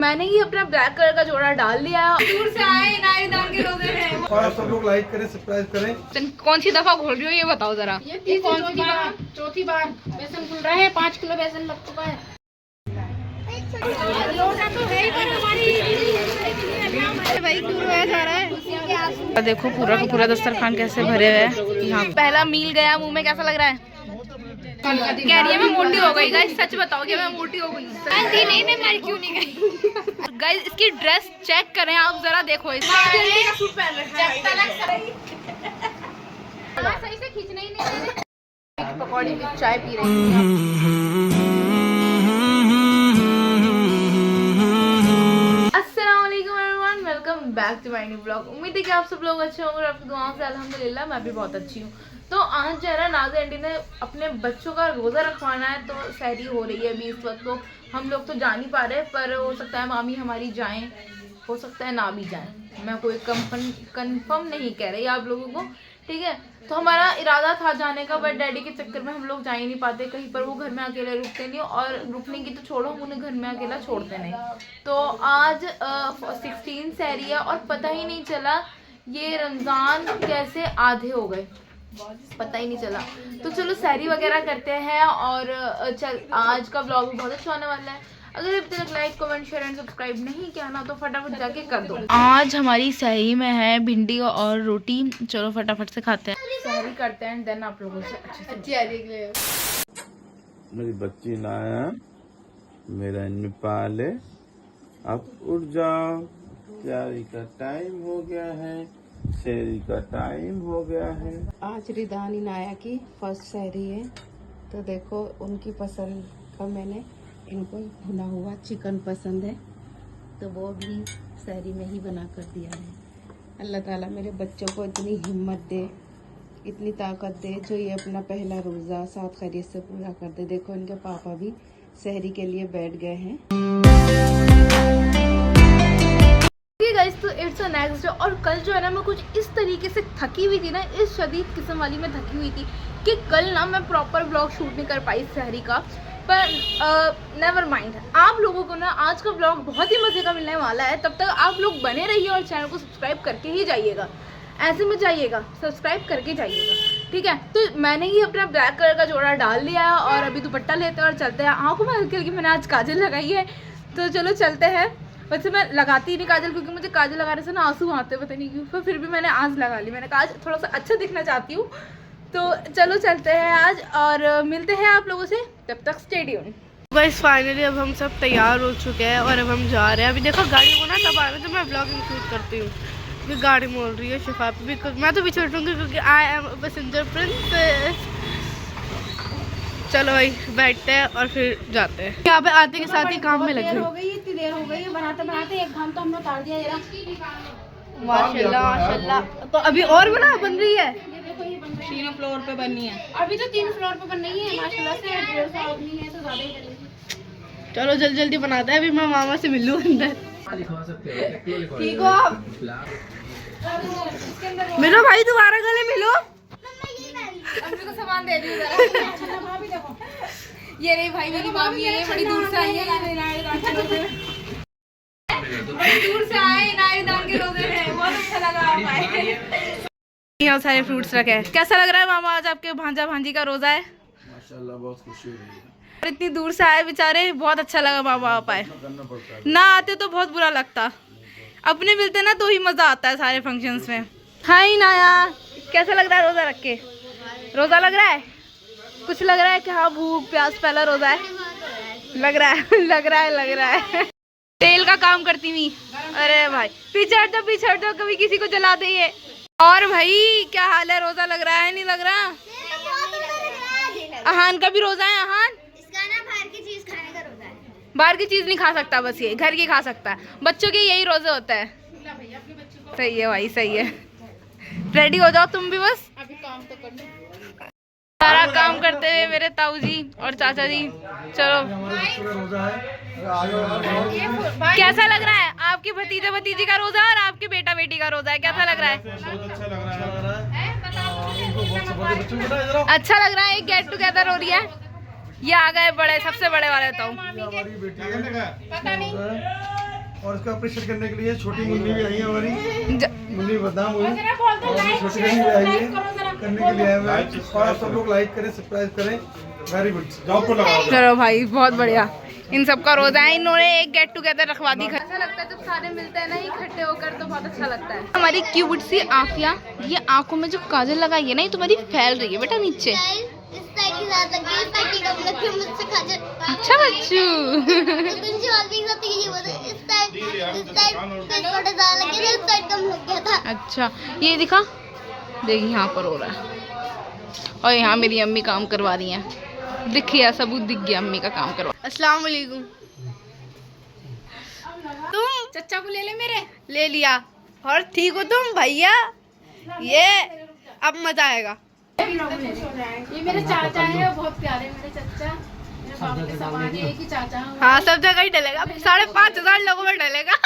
मैंने ही अपना black colour का जोड़ा डाल लिया। दूर से आए नायदान के रोजे हैं। और सब लोग लाइक करें, सब्सक्राइब करें। कौन सी दफा खोल रही हो ये बताओ जरा। ये कौन सी बार? चौथी बार बेसन खुल रहा है। 5 किलो बेसन लग चुका है। तो है ही पर हमारी भाई दूर हुआ जा रहा है। देखो पूरा का पूरा दस्तरखान कैसे भरे हुए हैं। यहाँ पहला मील गया मुंह में, कैसा लग रहा है? कह रही है मैं मोटी हो गई। गाइस सच बताओ कि मैं मोटी हो गई? नहीं मैं मर क्यों नहीं गई? गाइस इसकी ड्रेस चेक करें आप जरा, देखो का सूट पहन रखा है। सही से खींचना ही नहीं। पकौड़ी में चाय पी रही है। अस्सलाम वालेकुम everyone, welcome back to my new blog. उम्मीद है कि आप सब लोग अच्छे होंगे और आपकी दुआओं से अल्हम्दुलिल्लाह मैं भी बहुत अच्छी हूँ। तो आज जो है ना नाज़िया आंटी ने अपने बच्चों का रोज़ा रखवाना है, तो सहरी हो रही है अभी इस वक्त। तो हम लोग तो जा नहीं पा रहे, पर हो सकता है मामी हमारी जाएं, हो सकता है ना भी जाएं। मैं कोई कंफर्म नहीं कह रही आप लोगों को, ठीक है। तो हमारा इरादा था जाने का, बट डैडी के चक्कर में हम लोग जा ही नहीं पाते कहीं पर। वो घर में अकेले रुकते नहीं, और रुकने की तो छोड़ो, उन्हें घर में अकेला छोड़ते नहीं। तो आज 16 सहरी है और पता ही नहीं चला ये रमज़ान कैसे आधे हो गए, पता ही नहीं चला। तो चलो सहरी वगैरह करते हैं और चल आज का व्लॉग भी बहुत अच्छा होने वाला है। अगर अभी तक like comment share and subscribe नहीं किया ना तो फटाफट जाके कर दो। आज हमारी सहरी में है भिंडी और रोटी। चलो फटाफट से खाते हैं, सहरी करते हैं, देन आप लोगों से अच्छी आ रही। मेरी बच्ची नाया मेरा इनमें पाले, अब उठ जाओ, तैयारी का टाइम हो गया है, सहरी का टाइम हो गया है। आज रिदानी नाया की फर्स्ट सहरी है, तो देखो उनकी पसंद का मैंने इनको भुना हुआ चिकन पसंद है, तो वो भी सहरी में ही बना कर दिया है। अल्लाह ताला मेरे बच्चों को इतनी हिम्मत दे, इतनी ताकत दे, जो ये अपना पहला रोज़ा साथ खैरियत से पूरा कर दे। देखो इनके पापा भी सहरी के लिए बैठ गए हैं। गाइस तो इट्स अ नेक्स्ट डे, और कल जो है ना मैं कुछ इस तरीके से थकी हुई थी ना, इस शदीद किस्म वाली मैं थकी हुई थी कि कल ना मैं प्रॉपर व्लॉग शूट नहीं कर पाई सहरी का। पर नेवर माइंड, आप लोगों को ना आज का व्लॉग बहुत ही मज़े का मिलने वाला है। तब तक आप लोग बने रहिए और चैनल को सब्सक्राइब करके ही जाइएगा, ऐसे में जाइएगा, सब्सक्राइब करके जाइएगा, ठीक है। तो मैंने ही अपना ब्लैक कलर का जोड़ा डाल लिया है और अभी दुपट्टा लेते हैं और चलते हैं। आँखों में हल्की हल्की मैंने आज काजल लगाई है, तो चलो चलते हैं। वैसे मैं लगाती नहीं काजल, क्योंकि मुझे काजल लगाने से ना आंसू आते, पता नहीं क्यों, पर फिर भी मैंने आज लगा ली। मैंने कहा आज थोड़ा सा अच्छा दिखना चाहती हूँ। तो चलो चलते हैं आज और मिलते हैं आप लोगों से, तब तक स्टे ट्यून्ड। बस फाइनली अब हम सब तैयार हो चुके हैं और अब हम जा रहे हैं। अभी देखो गाड़ी को ना तब आ रहे, तो मैं ब्लॉगिंग शूट करती हूँ। अभी गाड़ी मोड़ रही है शिफा पे भी, मैं तो भी छोड़ूंगी क्योंकि आई एम पैसेंजर प्रिंसेस। चलो भाई बैठते हैं और फिर जाते हैं। यहाँ पे आते के साथ ही काम में लगे हो गई, इतनी देर हो गई है, बनाते बनाते एक घंटा तो हमने उतार दिया। माशाल्लाह माशाल्लाह। तो अभी और बन रही है, तीनों फ्लोर पे बननी है। अभी तो 3 फ्लोर पे बन रही है माशाल्लाह से। 150 आदमी है तो ज्यादा ही चलेगी। चलो जल्दी जल्दी बनाते हैं। अभी मैं मामा से मिलूँ अंदर। ठीक हो आप? मिलो भाई, दोबारा गले मिलो। अम्मी को सामान दे दी जरा। ये रही भाई मेरी मामी है, बड़ी दूर से आई है, बड़ी दूर से आए नायदान के रोजे हैं। बहुत अच्छा लगा आप आए। यहाँ सारे फ्रूट्स रखे हैं। कैसा लग रहा है मामा आज आपके भांजा भांजी का रोजा है? माशाल्लाह बहुत खुशी हो रही है। और इतनी दूर से आए बेचारे, बहुत अच्छा लगा मामा आप आए। ना आते तो बहुत बुरा लगता, अपने मिलते ना तो ही मजा आता है सारे फंक्शंस में। हाय नाया, कैसा लग रहा है रोजा रख के? रोजा लग रहा है? कुछ लग रहा है कि हाँ भूख प्यास पहला रोजा है? लग रहा है लग रहा है तेल का काम करती हुई। अरे भाई पीछे हट जाओ, कभी किसी को जला दे ये। और भाई क्या हाल है, रोजा लग रहा है नहीं लग रहा? अहान का भी रोजा है। अहान इसका ना बाहर की चीज खाने का रोजा है। बाहर की चीज नहीं खा सकता, बस ये घर की खा सकता है। बच्चों के यही रोजे होता है। सही है भाई, सही है। रेडी हो जाओ तुम भी, बस अभी काम तो कर लो। सारा काम करते हुए मेरे ताऊ जी और चाचा जी। चलो कैसा लग रहा है आपके भतीजे भतीजी का रोजा और आपके बेटा बेटी का रोजा है? कैसा लग रहा है? अच्छा लग रहा है। एक गेट टुगेदर हो रही है। ये आ गए बड़े, सबसे बड़े वाले ताऊ। पता नहीं और इसका अप्रिशिएट करने के लिए छोटी मुन्नी भी आई है हमारी, मुन्नी बदनाम हुई और छोटी बहन भी आई है करने के लिए आए हुए हैं। और आप सब लोग लाइक करें, सब्सक्राइब करें। वेरी गुड, जॉब को लगाओ। चलो भाई बहुत बढ़िया, इन सबका रोजा है, इन्होंने एक गेट टुगेदर रखवा दी। अच्छा लगता है जब सारे मिलते हैं ना इकट्ठे होकर, तो बहुत अच्छा लगता है। हमारी क्यूट सी आफिया, ये आंखों में जो काजल लगाई है ना, ये तुम्हारी फैल रही है बेटा नीचे। अच्छा बच्चू अच्छा, ये दिखा देखिए यहाँ पर हो रहा है। और यहाँ मेरी अम्मी काम करवा रही हैं, दिख गया सबूत, दिख गया अम्मी का काम करवा। अस्सलाम वालेकुम। तुम चचा को ले ले, मेरे ले लिया। और ठीक हो तुम भैया? ये अब मजा आएगा। ये मेरे चाचा है, बहुत प्यारे मेरे चाचा, मेरे बाप के समान है, एक ही चाचा है। हाँ सब जगह ही डलेगा, 5,500 लोगों में डलेगा।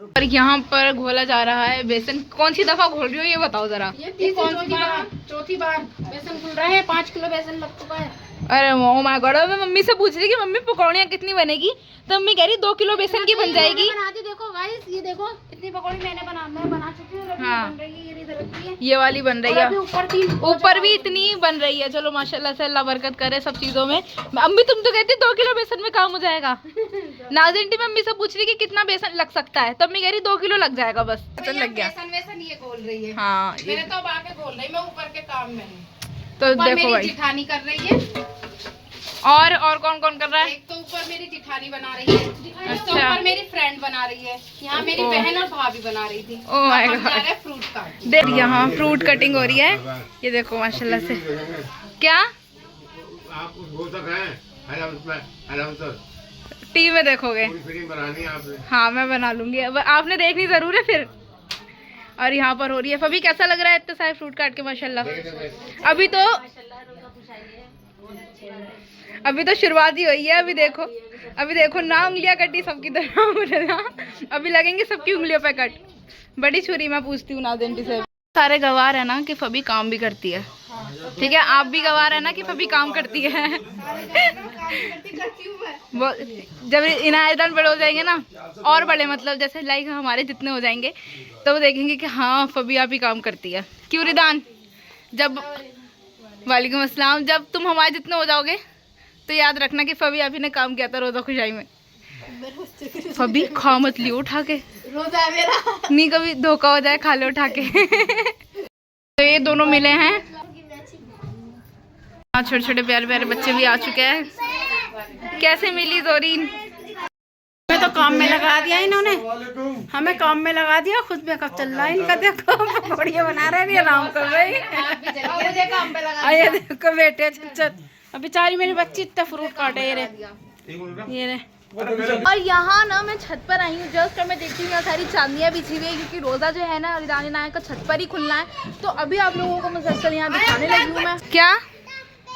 और यहाँ पर घोला जा रहा है बेसन। कौन सी दफा घोल रही हो ये बताओ जरा। ये चौथी बार बेसन घुल रहा है, 5 किलो बेसन लग चुका है। अरे ओ माय गॉड, मैं मम्मी से पूछ रही कि मम्मी पकौड़ियाँ कितनी बनेगी, तो मम्मी कह रही 2 किलो बेसन की बन जाएगी। बनाती देखो गाइस, ये देखो इतनी पकौड़ी मैं बना चुकी हूँ। हाँ। बन रही है, ये इधर रखी है, ये वाली बन रही है, ऊपर भी इतनी बन रही है। चलो माशाल्लाह से, अल्लाह बरकत करे सब चीजों में। अम्मी तुम तो कहती 2 किलो बेसन में काम हो जाएगा। नाज़रीन मम्मी से पूछ रही कि कितना बेसन लग सकता है, तो मम्मी कह रही 2 किलो लग जाएगा बस। बेसन लग गया। बेसन ये घोल रही है। हाँ मेरे तो बाके घोल रही, मैं ऊपर के काम में हूँ। तो देखो भाई, जिठानी कर रही है। और कौन कौन कर रहा है? एक तो ऊपर मेरी जिठानी बना रही है, अच्छा। ऊपर मेरी फ्रेंड बना रही है, यहाँ मेरी बहन और भाभी बना रही थी। ओह माय गॉड, फ्रूट काट देख यहाँ फ्रूट कटिंग हो रही है। ये देखो माशाल्लाह से। क्या आप वो तक हैं टीवी में देखोगे? फिल्म बनानी है आपने? हाँ मैं बना लूंगी, अब आपने देखनी जरूर है फिर। और यहाँ पर हो रही है। फबी कैसा लग रहा है इतने सारे फ्रूट काट के माशाल्लाह? अभी तो शुरुआत ही हुई है। अभी देखो ना, उंगलियां कटी सबकी तरह। अभी लगेंगे सबकी उंगलियों पे कट। बड़ी छुरी मैं पूछती हूँ नाज़रीन से। सारे गवाह है ना कि फबी काम भी करती है, ठीक है? आप भी गवाह है ना कि फबी काम करती है। जब इनायतन बड़े हो जाएंगे ना, और बड़े मतलब जैसे लाइक हमारे जितने हो जाएंगे, तो वो देखेंगे कि हाँ फबी आप ही काम करती है। क्यों रिदान? जब वालेकुम अस्सलाम, जब तुम हमारे जितने हो जाओगे तो याद रखना कि फबी आप ही ने काम किया था रोज़ा खुशाई में। फबी खा मत लियो उठा के, रोजा है मेरा। नहीं कभी धोखा हो जाए, खा लो उठा के। तो ये दोनों मिले हैं। छोटे छोटे प्यारे प्यारे बच्चे भी आ चुके हैं। कैसे मिली जोरीन? हमें तो काम में लगा दिया इन्होंने, हमें काम में लगा दिया। खुद मेकअप चल रहा है इनका, देखो पकौड़ियाँ बना रहे हैं, आराम कर रही है। देखो बेटे चल, अब बेचारी मेरी बच्ची इतना फ्रूट काटे। ये रे और यहाँ ना मैं छत पर आई हूँ जस्ट, और मैं देखती हूँ यहाँ सारी चांदियाँ बिछी हुई है, क्योंकि रोज़ा जो है ना रिदानी नायक का छत पर ही खुलना है। तो अभी आप लोगों को मुसलसल यहाँ दिखाने लगी हूँ मैं। क्या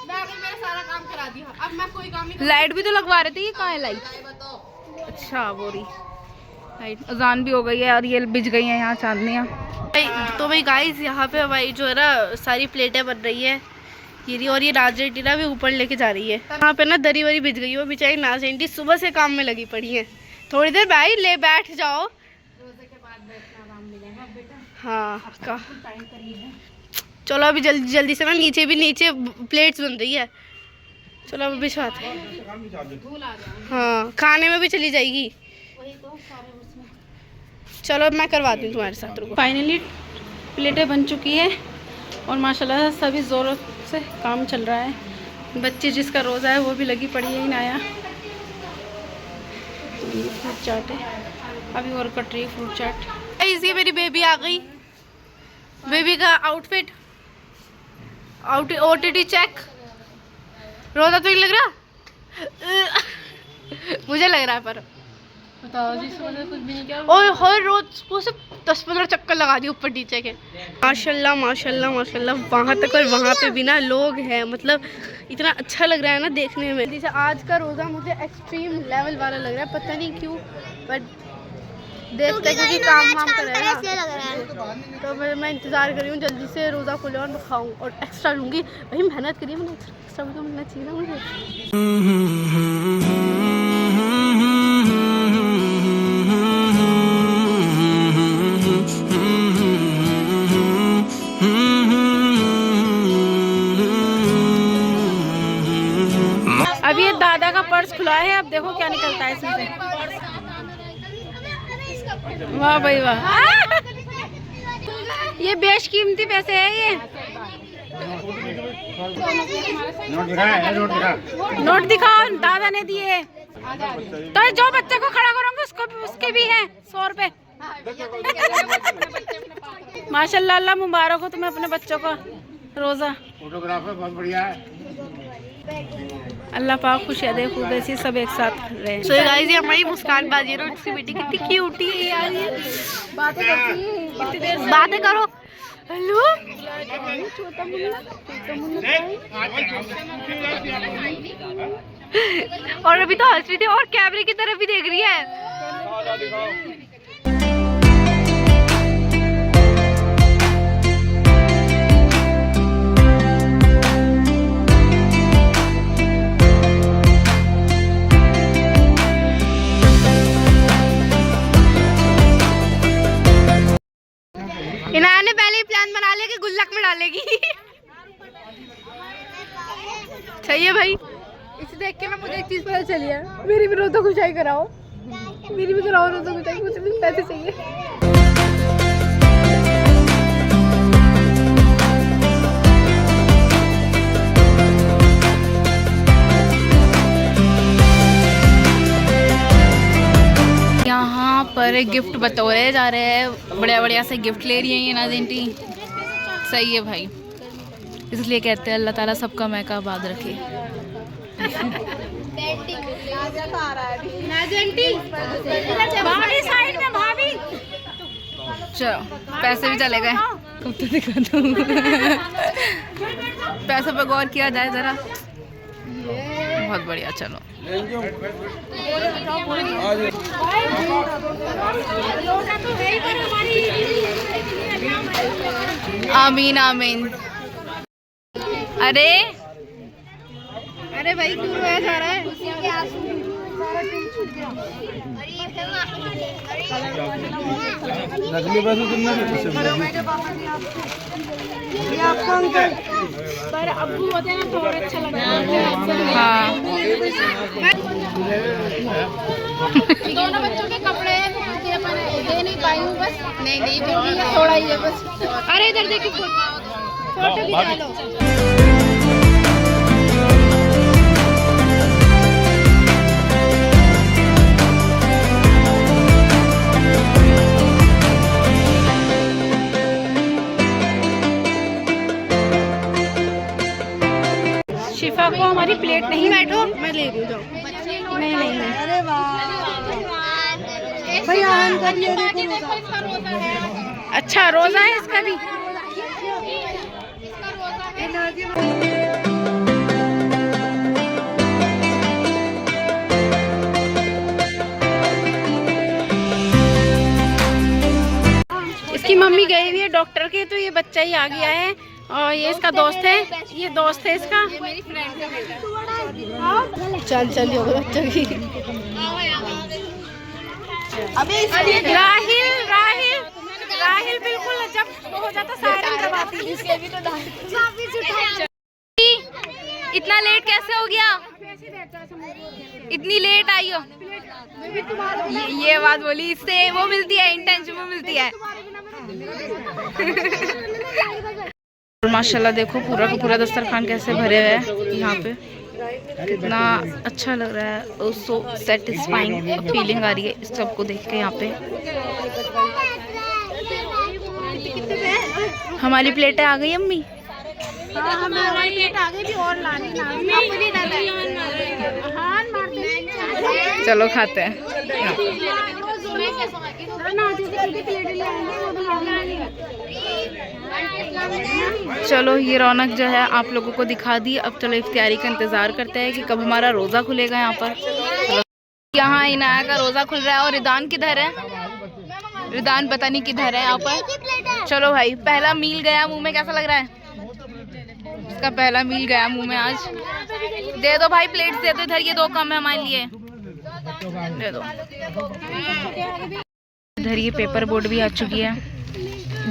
मेरा सारा काम करा दिया, अब मैं कोई काम नहीं। लाइट भी तो लगवा रहे थे, ये कहाँ है लाइट? अच्छा वो रही लाइट। अजान भी हो गई है और ये बिछ गई हैं यहाँ चांदनियाँ। तो भाई गाइस, यहाँ पे हमारी जो है ना सारी प्लेटें बन रही है ये रही, और ये नाज़ आंटी ना भी ऊपर लेके जा रही है। यहाँ पे ना दरी वरी बिछ गई है, बेचारी नाज़ आंटी सुबह से काम में लगी पड़ी है। थोड़ी देर भाई ले बैठ जाओ। रोजे के बाद बैठना आराम मिलेगा बेटा। हाँ का टाइम करीब है। चलो अभी जल्दी से ना, नीचे प्लेट्स बन रही है। चलो अभी बिछवाते हैं। हाँ खाने में भी चली जाएगी। चलो मैं करवाती हूँ तुम्हारे साथ। फाइनली प्लेटें बन चुकी है और माशाल्लाह सभी ज़ोरों से काम चल रहा है। बच्ची जिसका रोज़ा है वो भी लगी पड़ी है इनाया। ये फ्रूट चाट है, अभी और कट रही है फ्रूट चाट। ये मेरी बेबी आ गई। बेबी का आउटफिट OTT चेक। रोज़ा तो नहीं लग रहा? मुझे लग रहा है, पर बताओ जी, सुबह से कुछ भी नहीं किया। और हर रोज वो सिर्फ 10-15 चक्कर लगा दिए ऊपर नीचे के। माशाल्लाह माशाल्लाह माशाल्लाह, वहाँ तक और वहाँ पे भी ना लोग हैं, मतलब इतना अच्छा लग रहा है ना देखने में। जैसे आज का रोज़ा मुझे एक्सट्रीम लेवल वाला लग रहा है, पता नहीं क्यों, बट देखते हैं क्योंकि काम वाम कर रहे हैं ना। तो मैं इंतज़ार कर रही हूँ जल्दी से रोज़ा खुले और मैं खाऊँ और एक्स्ट्रा लूँगी। भाई मेहनत करिए, मैंने एक्स्ट्रा भी तो मिलना चाहिए ना मुझे। देखो क्या निकलता है इसमें से। वाह भाई वाह, ये बेशकीमती पैसे है ये। नोट दिखाओ, दादा ने दिए। तो जो बच्चे को खड़ा करोगे उसको उसके भी हैं 100 रुपए। माशाल्लाह, अल्लाह मुबारक हो तुम्हें अपने बच्चों को रोजा। फोटोग्राफर बहुत बढ़िया है। अल्लाह पाक खुशियाँ दे, खूब ऐसी सब एक साथ रहे। सो गाइस, ये हमारी मुस्कान बाजी और इसकी बेटी कितनी क्यूटी है यार, ये बातें करती है, कितनी देर से बातें करो। हेलो, छोटा मुन्ना और अभी तो हंस रही थी और कैमरे की तरफ भी देख रही है। इनाया ने पहले ही प्लान बना लिया कि गुल्लक में डालेगी। सही है भाई। इसे देख के ना मुझे एक चीज पता चली है, मेरी भी रोजा खुशाई कराओ, मेरी भी कराओ रोजा खुशाई, मुझे भी पैसे चाहिए। यहाँ पर गिफ्ट बतौरे जा रहे हैं, बढ़िया बढ़िया से गिफ्ट ले रही है ये नाज़िंटी। सही है भाई, इसलिए कहते हैं अल्लाह ताला सबका मैका आबाद रखे। चलो पैसे भी चले गए, कब तो दिखा दूँ। पैसों पर गौर किया जाए जरा, बहुत बढ़िया। चलो आमीन आमीन। अरे अरे भाई क्यों रोया जा रहा है? नकली पैसे तुमने आपको अंकल पर अब्बू होते हैं ना, थोड़ा अच्छा लगता है। हाँ दोनों बच्चों के कपड़े दे नहीं पाई हूँ बस। नहीं थोड़ा ही है बस। अरे इधर देखिए, फोटो खिंचा लो। शिफा को हमारी प्लेट नहीं, बैठो मैं ले रही हूँ, जाओ। नहीं नहीं नहीं, अरे वाह भैया, अच्छा रोजा है इसका भी। इसकी मम्मी गई हुई है डॉक्टर के, तो ये बच्चा ही आ गया है और ये इसका दोस्त है, ये दोस्त है इसका। चल चल योगा बच्चों की। राहिल राहिल राहिल बिल्कुल जब हो जाता सायरन करवाती। इतना लेट कैसे हो गया? इतनी लेट आई हो? ये बात बोली, इससे वो मिलती है, इंटेंशन वो मिलती है। माशाल्लाह देखो पूरा का पूरा दस्तरखान कैसे भरे हुए हैं यहाँ पे, कितना अच्छा लग रहा है। सो सेटिस्फाइंग फीलिंग आ रही है इस सबको देख के। यहाँ पे हमारी प्लेटें आ गई अम्मी। हाँ हमारी प्लेट आ गई भी और लानी ना। चलो खाते हैं। चलो ये रौनक जो है आप लोगों को दिखा दी। अब चलो इफ्तियारी का इंतज़ार करते हैं कि कब हमारा रोज़ा खुलेगा। यहाँ पर यहाँ इनाया का रोज़ा खुल रहा है। और रिदान किधर है? रिदान पता नहीं किधर है यहाँ पर। चलो भाई पहला मील गया मुंह में, कैसा लग रहा है? इसका पहला मील गया मुंह में आज। दे दो भाई प्लेट दे दो, इधर ये 2 कम है हमारे लिए, दे दो। इधर ये पेपर बोर्ड भी आ चुकी है।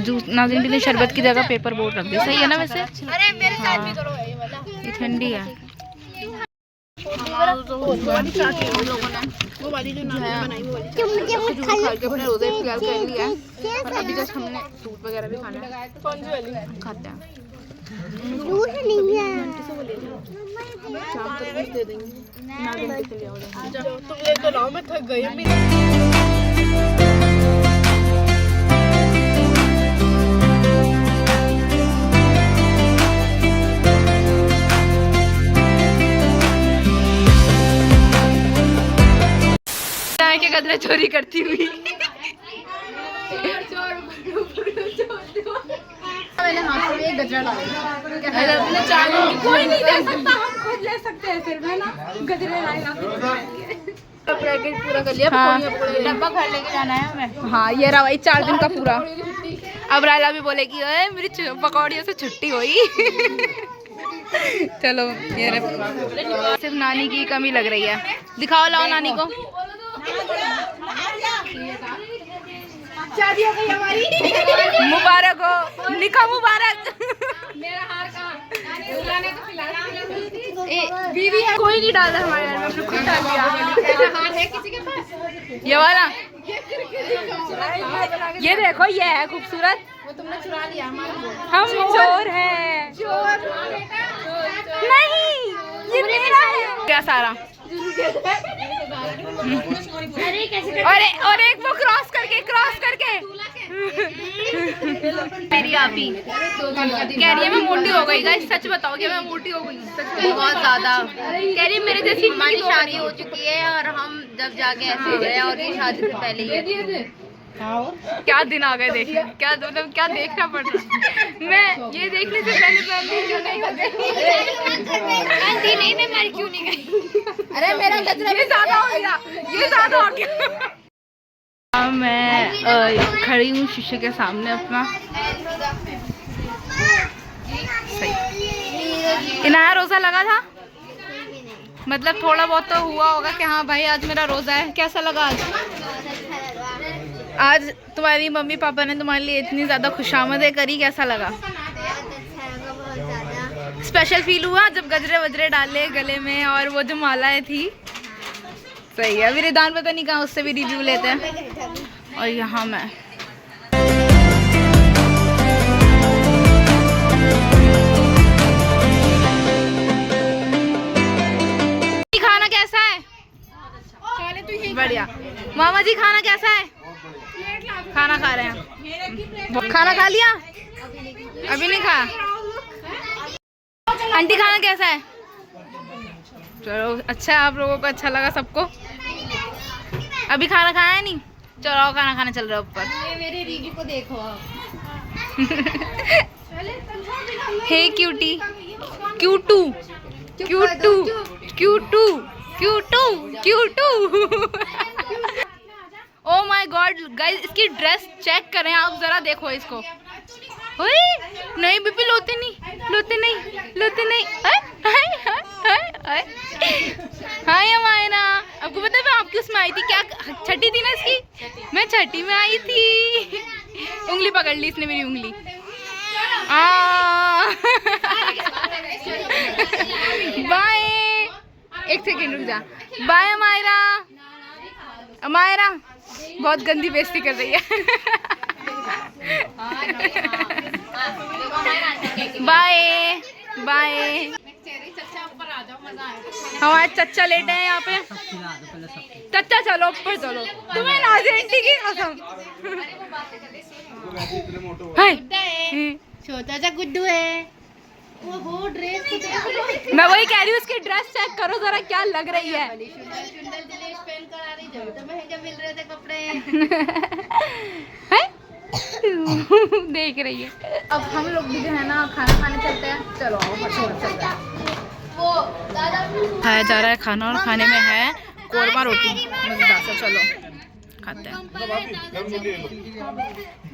जूस नाज़रीन ने शरबत की जगह पेपर बोर्ड रख दी। सही है ना वैसे? अरे मेरे साथ भी करो, ये ठंडी है। वो वाली जो नानी ने बनाई वो वाली खा के अपने रोजे इफ्तियार कर लिया है और अभी जस्ट हमने दूध वगैरह भी खाना है। कौन सी वाली खाते हैं? दूध नहीं है, शाम तक कुछ दे देंगे ना घंटे के लिए आओ। तुम ले तो लाओ, मैं थक गई हूं। के गदरे चोरी करती हुई मैंने हाथ में एक गजरा डाला। कोई नहीं दे सकता, हम खुद ले सकते हैं सिर्फ, है ना? गजरे लाएगा पैकेट पूरा कर लिया। हाँ। डब्बा घर लेके जाना है हमें। हाँ ये रहा भाई 4 दिन का पूरा। अब रायला भी बोलेगी अरे मेरी पकौड़ियों से छुट्टी हुई। चलो ये सिर्फ नानी की कमी लग रही है। दिखाओ, लाओ नानी को। शादी हो गई हमारी। मुबारक हो, निकाह मुबारक। मेरा हार कहाँ? बीवी है, कोई नहीं डाला हमारे घर में, हमने खुद डाल दिया। ऐसा हार है किसी के पास? ये वाला, ये देखो, ये है खूबसूरत। वो तुमने चुरा लिया हमारा। हम चोर हैं। चोर नहीं, ये मेरा है। क्या सारा और एक वो क्रॉस करके मेरी आपी कह रही है मैं मोटी हो गई। गाइस सच बताओ कि मैं मोटी हो गई? बहुत ज्यादा। कह रही है मेरे जैसी। हमारी शादी हो चुकी है और हम जब जाके ऐसे हो गए और ये शादी से पहले ही क्या दिन आ गए। देखिए क्या मतलब क्या देखना पड़ रहा। मैं ये देखने से पहले क्यों नहीं गई? अरे मेरा गजरा ये ज्यादा हो गया। मैं खड़ी हूँ शीशे के सामने अपना। सही। इनाया रोजा लगा था, मतलब थोड़ा बहुत तो हुआ होगा कि हाँ भाई आज मेरा रोजा है। कैसा लगा आज तुम्हारी मम्मी पापा ने तुम्हारे लिए इतनी ज़्यादा खुशामदें करी, कैसा लगा? स्पेशल फील हुआ जब गजरे वजरे डाले गले में और वो जो मालाएं थी? सही है। अभी रिदान पता नहीं कहाँ, उससे भी रिव्यू लेते हैं। और यहाँ मैं खाना कैसा है? बढ़िया। मामा जी खाना कैसा है? खाना खा रहे हैं। खाना खा लिया? अभी नहीं खाया। आंटी खाना कैसा है? चलो अच्छा है, आप लोगों को अच्छा लगा सबको। अभी खाना खाया नहीं? चलो खाना खाने चल रहे हो ऊपर। मेरे रीगी को देखो आप। हे क्यूटी, क्यूटू क्यूटू क्यूटू क्यूटू क्यूटू। ओ माय गॉड गाइस, इसकी ड्रेस चेक करें आप जरा, देखो इसको। ओए नहीं बीपी, लोते नहीं। हाय अमायना, आपको पता है मैं आपकी उसमें आई थी? क्या छठी थी ना इसकी? मैं छठी में आई थी। उंगली पकड़ ली इसने, मेरी उंगली। बाय, एक सेकेंड रुक जा। बाय अमायरा। अमायरा बहुत गंदी बेइज्जती कर रही है। Bye bye. हमारे चच्चा लेटे हैं यहाँ पे। चच्चा चलो ऊपर चलो। तुम्हें नाज़ी आंटी की कसम। छोटा सा गुड्डू है वो ड्रेस। मैं वही कह रही हूँ, उसकी ड्रेस चेक करो जरा, क्या लग रही है। मिल रहे थे कपड़े। देख रही है। अब हम लोग भी जो है ना खाना खाने चलते हैं। चलो चलते हैं। खाया जा रहा है खाना और खाने में है कोरमा रोटी मजेदार सा। चलो खाते हैं।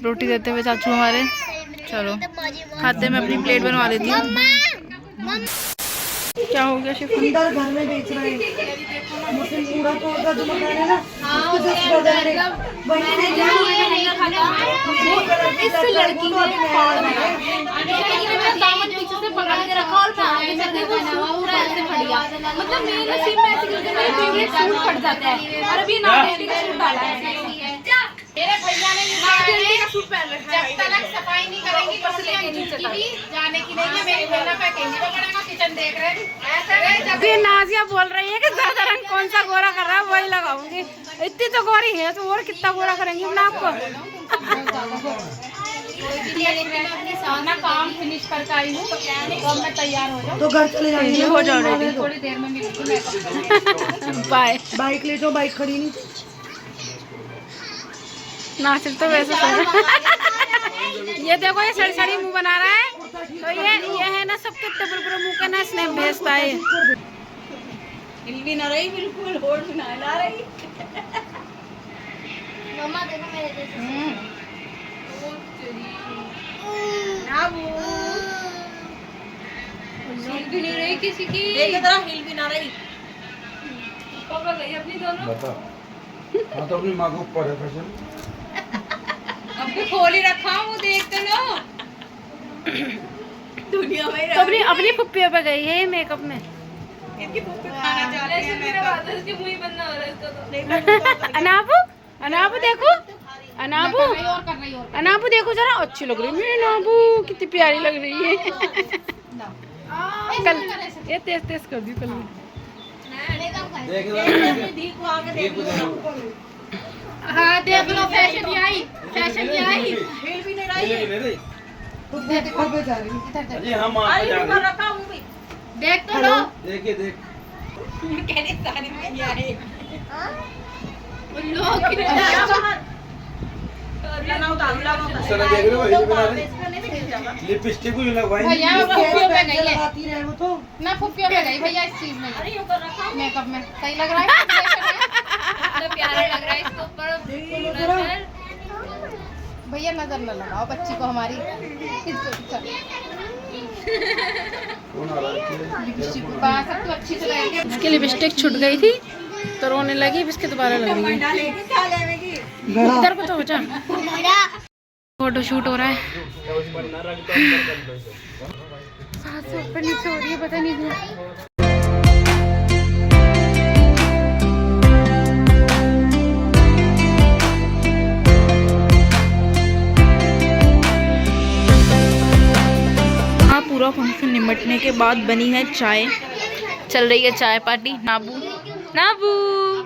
रोटी देते हुए चाचू हमारे। चलो खाते हैं। मैं अपनी प्लेट बनवा लेती हूँ। क्या हो गया शिफा? अंदर घर में बेच रहे हैं मुस्लिम कूड़ा का जो मकान है ना उसको जस्ट बदल रहे वहीं से इस लड़की ने मेरा दामन पीछे से पकड़ के रखा और मैं आगे चल के पूरा ऐसे फट गया। मतलब मेरे नसीब में ऐसे करके मेरे फेवरेट सूट फट जाता है और अभी नाइटी का सूट डाला है। मेरे भैया ने नाइटी का सूट पहन रखा है। जब तक सफाई नहीं करेंगी बस लेके नीचे भी जाने की नहीं है। मेरी बहना पे कहीं तो पड़ेगा किचन देख रहे हैं। अभी नाजिया बोल रही है कि ज्यादा रंग कौन सा गोरा कर रहा है वही लगाऊंगी। इतनी तो गोरी है तो और कितना गोरा करेंगे हम आपको। अपना काम फिनिश करके आई हूँ तो मैं तैयार हो जाऊँ तो घर चले जाएंगे हो जाओ रेडी। थोड़ी देर में मिलूंगी। बाय। बाइक ले जाओ बाइक खड़ी नहीं नासिर तो वैसे ये देखो ये सड़ी सड़ी मुंह बना रहा है तो ये है ना सबके इतने बुरे मुंह के ना स्नैप भेजता है। हिल भी ना रही बिल्कुल होड़ भी ना हिला रही। मम्मा देखो मेरे जैसे हिल भी नहीं रही किसी की। देख जरा हिल भी ना रही। पापा गई अपनी दोनों। बता हाँ तो अपनी माँ को ऊपर है फैशन अब भी खोल ही रखा हूँ वो देख तो लो। दुनिया में तो अपनी पुप्पियों पे गई है ये मेकअप में। इनकी पुप्पी खाना चाहते हैं। मेरे बाद इसके मुंह ही बनना हो रहा है इसका तो। अनाबू अनाबू देखो अनाबू अनाबू देखो जरा अच्छी लग रही है। अनाबू कितनी प्यारी लग रही है। कल ये तेज तेज कर दी कल। हाँ देख लो फैशन आई फैशन आई। हिल भी नहीं रही। तो देख घर पे जा रही अजी हम वहाँ पे जा रहे हैं। रखा हूँ भी। देख तो लो। देखिए देख कहने सारी में आई। इस तरह देख रहे हो हिल भी ना रही। लिपस्टिक भी लगवाई भैया फुफ्पियों पे गई है लगाती रहे वो तो ना। फुफ्पियों पे गई भैया इस चीज में मेकअप में। सही लग रहा है कितना प्यारा लग रहा है इसके ऊपर। भैया नजर न लगाओ बच्ची को हमारी। कौन आ रहा है? सब तो अच्छी से रहेंगे। इसकी लिपस्टिक छूट गई थी तो रोने लगी। अब इसके दोबारा लग रही है। इधर को तो हो जा। फोटो शूट हो रहा है। हाथ से ऊपर नीचे हो रही है पता नहीं क्यों। पूरा फंक्शन निमटने के बाद बनी है चाय। चल रही है चाय पार्टी। नाबू नाबू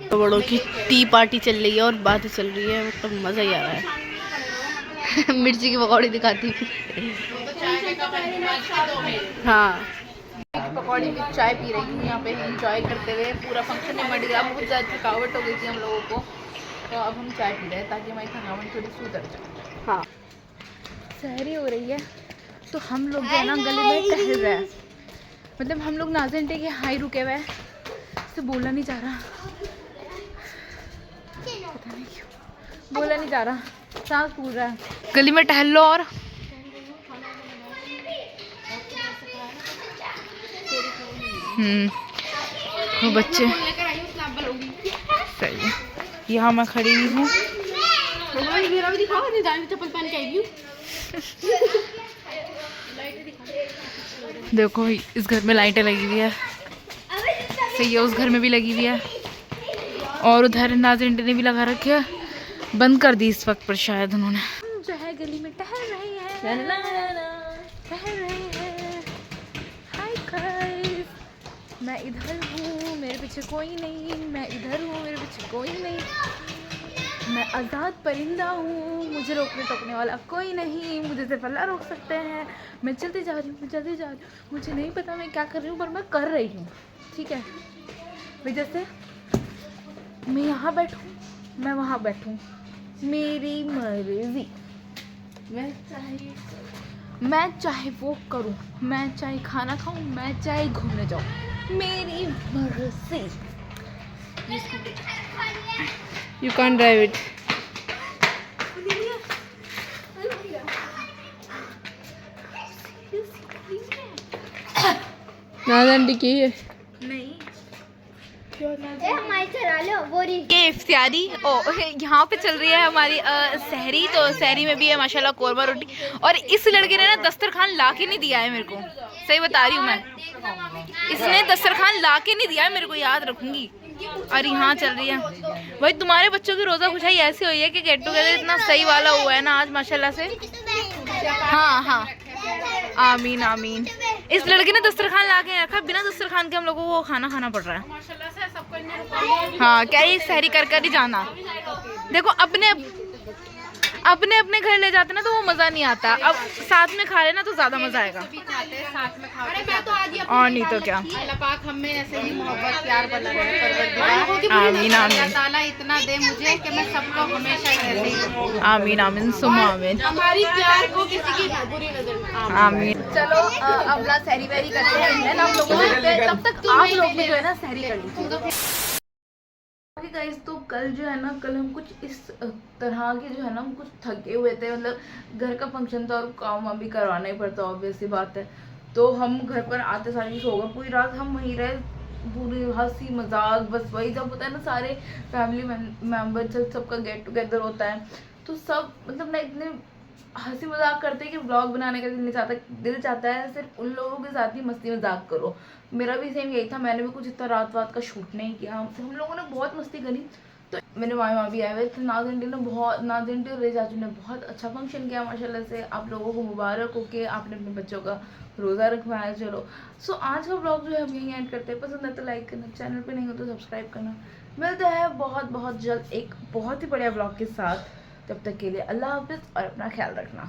तो बड़ों की टी पार्टी चल रही है और बातें चल रही है। मतलब मज़ा ही आ रहा है। मिर्ची की पकौड़ी दिखाती थी। हाँ पकौड़ी में चाय पी रही हूँ यहाँ पे एंजॉय करते हुए। पूरा फंक्शन निमट गया। बहुत ज़्यादा थकावट हो गई थी हम लोगों को तो अब हम चाय पी रहे हैं ताकि हमारी थकावट थोड़ी सी उतर जाए। हाँ सहरी हो रही है तो हम लोग जो है ना गले में टहल रहे हैं। मतलब हम लोग नाज़िर के हाई रुके हुए हैं। इससे बोला नहीं जा रहा पता नहीं क्यों बोला नहीं जा रहा। सांस फूल रहा है। गली में टहल लो और वो बच्चे सही है। यहाँ मैं खड़ी हुई हूँ। देखो इस घर में लाइटें लगी हुई है। सही है उस घर में भी लगी हुई है और उधर नाज़िर ने भी लगा रखी है। बंद कर दी इस वक्त पर शायद उन्होंने। जो है गली में टहल रही है हाय गाइस। मैं इधर हूँ मेरे पीछे कोई नहीं। मैं इधर हूँ मेरे पीछे कोई नहीं। मैं आज़ाद परिंदा हूँ। मुझे रोकने टोकने वाला कोई नहीं। मुझे सिर्फ अल्लाह रोक सकते हैं। मैं जल्दी जा रही हूँ जल्दी जा रही हूँ। मुझे नहीं पता मैं क्या कर रही हूँ पर मैं कर रही हूँ। ठीक है भाई जैसे मैं यहाँ बैठूँ मैं वहाँ बैठूँ मेरी मर्जी। मैं चाहे वो करूँ। मैं चाहे खाना खाऊँ। मैं चाहे घूमने जाऊँ। मेरी मर्जी। You can't drive it. Aunty की है हमारी चला लो बोरी। ये इफ्तियारी यहाँ पे चल रही है हमारी सहरी। तो सहरी में भी है माशाल्लाह कोरमा रोटी। और इस लड़के ने ना दस्तरखान ला के नहीं दिया है मेरे को, सही बता रही हूँ मैं, इसने दस्तरखान ला के नहीं दिया है मेरे को, याद रखूंगी। और यहाँ चल रही है भाई तुम्हारे बच्चों की रोज़ा खुशाई ऐसी हुई है कि गेट टुगेदर इतना सही वाला हुआ है ना आज माशाल्लाह से। हाँ हाँ आमीन आमीन। इस लड़के ने दस्तरखान ला के रखा, बिना दस्तरखान के हम लोगों को खाना खाना पड़ रहा है। हाँ क्या ये सहरी कर कर ही जाना। देखो अपने अपने घर ले जाते ना तो वो मज़ा नहीं आता, अब साथ में खा लेना तो ज़्यादा मज़ा आएगा। और नहीं तो क्या। अल्लाह पाक हमें ऐसे ही मोहब्बत प्यार बना रहे। आमीन आमीन ताला इतना दे मुझे कि मैं सबको हमेशा ऐसे ही। आमीन आमीन सुमा आमीन हमारी प्यार को किसी की बुरी नजर में। आमीन। चलो अब ना सहरी वहरी करते हैं ना हम लोगों ने, तब तक आप लोग भी जो है ना सहरी कर लीजिए। गाइस तो कल जो है ना, कल हम कुछ इस तरह के जो है ना, हम कुछ थके हुए थे, मतलब घर का फंक्शन था और काम वाम भी करवाना ही पड़ता, ऑब्वियस सी बात है। तो हम घर पर आते सारे सो गए, पूरी रात हम वहीं रहे, पूरी हंसी मजाक, बस वही जब होता है ना सारे फैमिली मेम्बर सबका गेट टुगेदर होता है तो सब मतलब ना इतने हंसी मजाक करते हैं कि व्लॉग बनाने का दिल चाहता है सिर्फ उन लोगों के साथ ही मस्ती मजाक करो। मेरा भी सेम यही था, मैंने भी कुछ इतना रात का शूट नहीं किया, हम लोगों ने बहुत मस्ती करी। तो मेरे माँ भी आए हुए थे, नाज़ आंटी और रेजा चाचू ने बहुत अच्छा फंक्शन किया माशाल्लाह से। आप लोगों को मुबारक हो कि आपने अपने बच्चों का रोज़ा रखवाया। चलो सो आज का ब्लॉग जो है हम यहीं एंड करते हैं। पसंद है तो लाइक करना, चैनल पे नहीं हो तो सब्सक्राइब करना। मिलते हैं बहुत जल्द एक बहुत ही बढ़िया ब्लॉग के साथ। तब तक के लिए अल्लाह हाफिज़ और अपना ख्याल रखना।